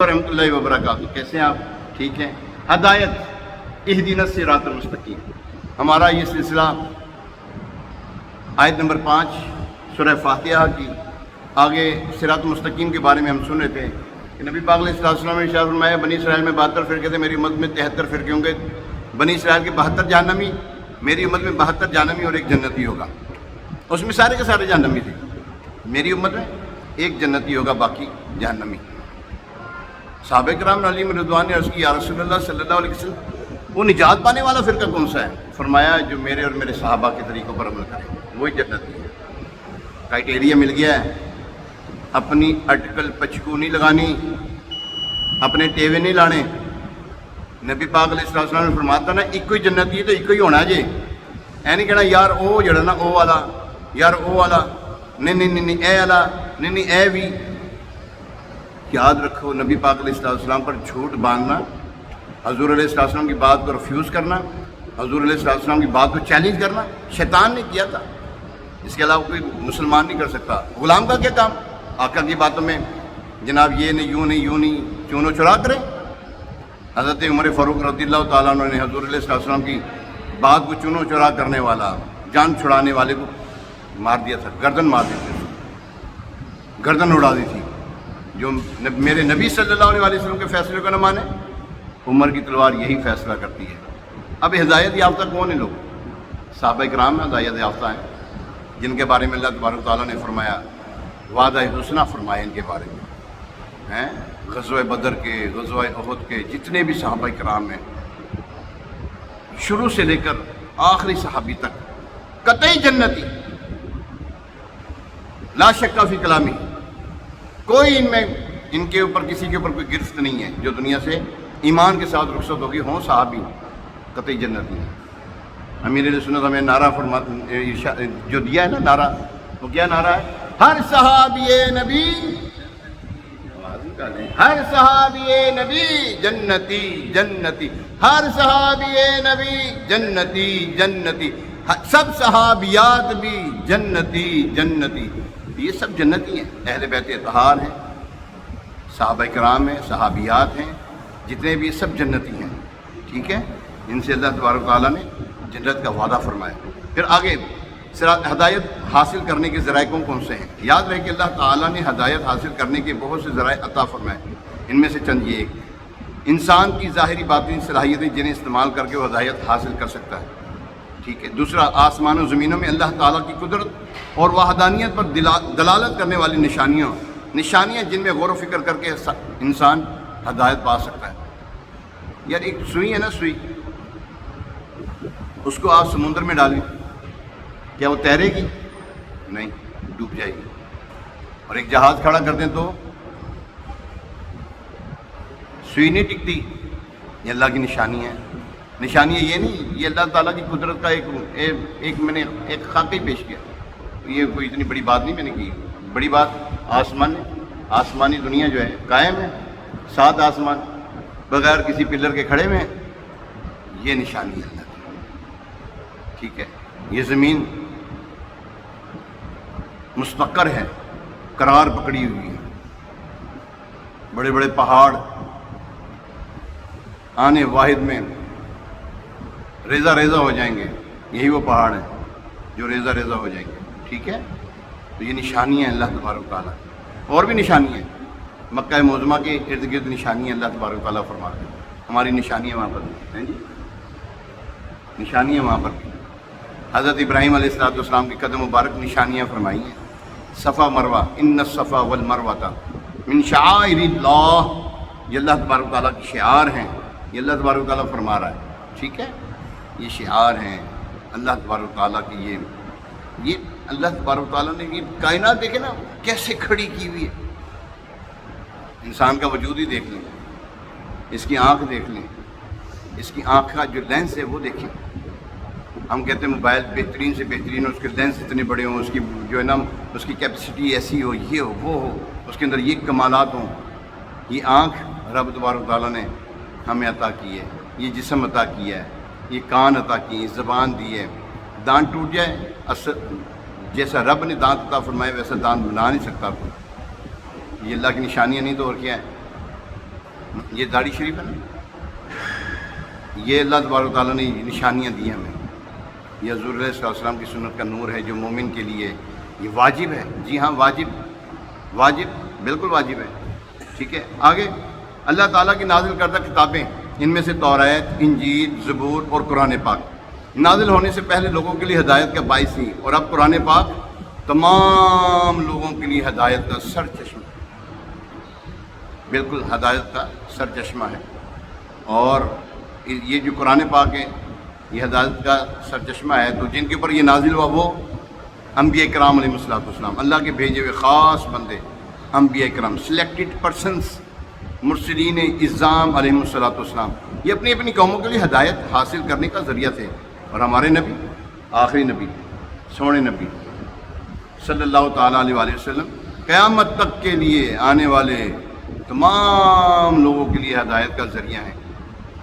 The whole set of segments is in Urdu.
ورحمۃ اللہ وبرکاتہ۔ کیسے ہیں آپ؟ ٹھیک ہیں؟ ہدایت اہدنا الصراط المستقیم، ہمارا یہ سلسلہ آیت نمبر 5 سورہ فاتحہ کی آگے صراط المستقیم کے بارے میں ہم سن رہے تھے کہ نبی پاک علیہ السلام نے ارشاد فرمایا بنی اسرائیل میں 72 فرقے تھے، میری امت میں 73 فرقے ہوں گے۔ بنی اسرائیل کے 72 جہنمی، میری امت میں 72 جہنمی اور ایک جنتی ہوگا۔ اس میں سارے کے سارے جہنمی تھے، میری امت میں ایک جنتی ہوگا، باقی جہنمی۔ صحابہ کرام علی رضوان نے عرض کی یا رسول اللہ صلی اللہ علیہ وسلم، وہ نجات پانے والا فرقہ کون سا ہے؟ فرمایا جو میرے اور میرے صحابہ کے طریقوں پر عمل کرے وہی جنتی ہے۔ کرائٹیریا مل گیا ہے، اپنی اٹکل پچکو نہیں لگانی، اپنے ٹیوے نہیں لانے۔ نبی پاک علیہ السلام نے فرماتا نا ایک ہی جنتی ہے تو ایک ہی ہونا جے، اے نہیں کہنا یار او جڑا نا او والا، یار او والا نہیں نہیں نہیں نہیں اے والا نہیں نہیں اے بھی۔ یاد رکھو نبی پاک علیہ السلام پر جھوٹ باندھنا، حضور علیہ السلام کی بات کو ریفیوز کرنا، حضور علیہ السلام کی بات کو چیلنج کرنا شیطان نے کیا تھا، اس کے علاوہ کوئی مسلمان نہیں کر سکتا۔ غلام کا کیا کام؟ آقا کی باتوں میں جناب یہ نہیں یوں نہیں یوں نہیں چونو چرا کرے۔ حضرت عمر فاروق رضی اللہ تعالیٰ عنہ نے حضور علیہ السلام کی بات کو چونو چرا کرنے والا، جان چھڑانے والے کو مار دیا تھا، گردن مار دی تھی، گردن اڑا دی تھی۔ جو میرے نبی صلی اللہ علیہ وسلم کے فیصلے کو نہ مانے، عمر کی تلوار یہی فیصلہ کرتی ہے۔ اب ہدایت یافتہ کون ہیں لوگ؟ صحابہ کرام ہدایت یافتہ ہیں، جن کے بارے میں اللہ تبارک و تعالیٰ نے فرمایا، وعدہ حسنہ فرمایا ان کے بارے میں ہیں۔ غزوہ بدر کے، غزوہ احد کے جتنے بھی صحابہ کرام ہیں، شروع سے لے کر آخری صحابی تک قطعی جنتی، لا شک فی کلامی، کوئی ان کے اوپر کسی کے اوپر کوئی گرفت نہیں ہے جو دنیا سے ایمان کے ساتھ رخصت ہوگی، ہوں صحابی قطعی جنتی ہیں۔ امیر علیہ سنت ہمیں نعرہ جو دیا ہے نا نعرہ، وہ کیا نعرہ ہے؟ ہر صحابی نبی، ہر صحابی نبی جنتی جنتی، ہر صحابی نبی جنتی جنتی، سب صحابیات بھی جنتی جنتی۔ یہ سب جنتی ہیں، اہل بیت اطہار ہیں، صحابہ کرام ہیں، صحابیات ہیں، جتنے بھی سب جنتی ہیں، ٹھیک ہے؟ ان سے اللہ تبارک و تعالیٰ نے جنت کا وعدہ فرمایا۔ پھر آگے ہدایت حاصل کرنے کے ذرائع کون سے ہیں؟ یاد رہے کہ اللہ تعالیٰ نے ہدایت حاصل کرنے کے بہت سے ذرائع عطا فرمائے، ان میں سے چند یہ ایک انسان کی ظاہری باطنی صلاحیتیں جنہیں استعمال کر کے وہ ہدایت حاصل کر سکتا ہے، ٹھیک ہے؟ دوسرا، آسمان و زمینوں میں اللہ تعالیٰ کی قدرت اور وحدانیت پر دلالت کرنے والی نشانیاں جن میں غور و فکر کر کے انسان ہدایت پا سکتا ہے۔ یار ایک سوئی ہے نا، سوئی، اس کو آپ سمندر میں ڈالیں، کیا وہ تیرے گی؟ نہیں، ڈوب جائے گی۔ اور ایک جہاز کھڑا کر دیں تو سوئی نہیں ٹکتی، یہ اللہ کی نشانی ہے۔ نشانی یہ نہیں، یہ اللہ تعالیٰ کی قدرت کا ایک میں نے ایک خاکہ پیش کیا، یہ کوئی اتنی بڑی بات نہیں میں نے کی۔ بڑی بات آسمانی دنیا جو ہے قائم ہے، 7 آسمان بغیر کسی پلر کے کھڑے ہوئے ہیں، یہ نشانی ہے اللہ کی، ٹھیک ہے؟ یہ زمین مستقر ہے، قرار پکڑی ہوئی ہے، بڑے بڑے پہاڑ آنے واحد میں ریزہ ریزہ ہو جائیں گے، یہی وہ پہاڑ ہیں جو ریزہ ریزہ ہو جائیں گے، ٹھیک ہے؟ تو یہ نشانی ہے اللہ تبارک و تعالیٰ، اور بھی نشانی ہے، مکہ معظمہ کے ارد گرد نشانی ہے اللہ تبارک و تعالیٰ فرماتے ہیں، ہماری نشانیاں وہاں پر ہیں جی، نشانیاں وہاں پر بھی۔ حضرت ابراہیم علیہ السلام کی قدم مبارک نشانیاں فرمائی ہیں، صفا مروہ، ان الصفا والمروہ من شعائر اللہ، یہ اللہ تبارک و تعالیٰ کی شعار ہیں، یہ اللہ تبارک و تعالیٰ فرما رہا ہے، ٹھیک ہے؟ یہ شعار ہیں اللہ تبارک و تعالیٰ کی۔ یہ اللہ تبارک و تعالیٰ نے یہ کائنات دیکھے نا کیسے کھڑی کی ہوئی ہے، انسان کا وجود ہی دیکھ لیں، اس کی آنکھ دیکھ لیں، اس کی آنکھ کا جو لینس ہے وہ دیکھیں۔ ہم کہتے ہیں موبائل بہترین سے بہترین ہو، اس کے لینس اتنے بڑے ہوں، اس کی جو ہے نا اس کی کیپیسٹی ایسی ہو، یہ ہو وہ ہو، اس کے اندر یہ کمالات ہوں۔ یہ آنکھ رب تبارک و تعالیٰ نے ہمیں عطا کی ہے، یہ جسم عطا کیا ہے، یہ کان عطا کی ہے، زبان دی ہے۔ دانت ٹوٹ جائے، جیسا رب نے دانت عطا فرمائے ویسا دانت بنا نہیں سکتا کوئی، یہ اللہ کی نشانیاں نہیں تو اور کیا ہے؟ یہ داڑھی شریف ہے نا، یہ اللہ تبارک تعالیٰ نے نشانیاں دی ہمیں، یہ حضور علیہ السلام کی سنت کا نور ہے جو مومن کے لیے یہ واجب ہے۔ جی ہاں، واجب بالکل واجب ہے۔ ٹھیک ہے، آگے اللہ تعالیٰ کی نازل کردہ کتابیں، ان میں سے توریت، انجیل، زبور اور قرآن پاک نازل ہونے سے پہلے لوگوں کے لیے ہدایت کا باعث تھی، اور اب قرآن پاک تمام لوگوں کے لیے ہدایت کا سر چشمہ، بالکل ہدایت کا سر چشمہ ہے۔ اور یہ جو قرآن پاک ہے یہ ہدایت کا سر چشمہ ہے، تو جن کے اوپر یہ نازل ہوا وہ انبیاء کرام علیہ السلام، اللہ کے بھیجے ہوئے خاص بندے، انبیاء کرام، سلیکٹڈ پرسنس، مرسلین اعظام علیہ السلام، یہ اپنی اپنی قوموں کے لیے ہدایت حاصل کرنے کا ذریعہ تھے۔ اور ہمارے نبی، آخری نبی، سونے نبی صلی اللہ تعالیٰ علیہ وآلہ وسلم قیامت تک کے لیے آنے والے تمام لوگوں کے لیے ہدایت کا ذریعہ ہیں۔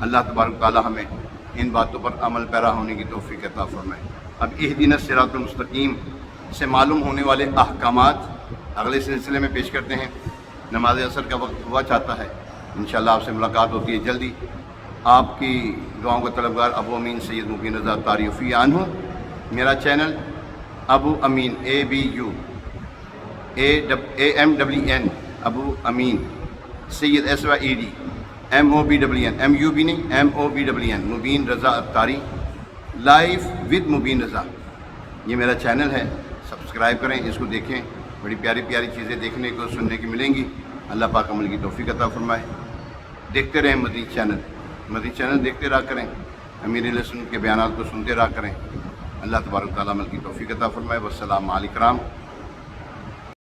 اللہ تبارک تعالیٰ ہمیں ان باتوں پر عمل پیرا ہونے کی توفیق عطا فرمائے۔ اب اہدنا الصراط المستقیم سے معلوم ہونے والے احکامات اگلے سلسلے میں پیش کرتے ہیں۔ نماز عصر کا وقت ہوا چاہتا ہے، انشاءاللہ آپ سے ملاقات ہوتی ہے جلدی۔ آپ کی دعاؤں کا طلبگار ابو امین سید مبین رضا تعریفی عنہ، میرا channel Abu Ameen ABUAMEEN Abu Ameen Syed SYED MOBEN Mubeen Raza Attari, life with Mubeen Raza, یہ میرا چینل ہے، سبسکرائب کریں، اس کو دیکھیں، بڑی پیاری پیاری چیزیں دیکھنے کو سننے کی ملیں گی۔ اللہ پاک عمل کی توفیق عطا فرمائے۔ دیکھتے رہیں مدنی چینل دیکھتے رہا کریں، امیر علیہ سنت کے بیانات کو سنتے رہا کریں۔ اللہ تبارک تعالیٰ عمل کی توفیق عطا فرمائے۔ والسلام علیکم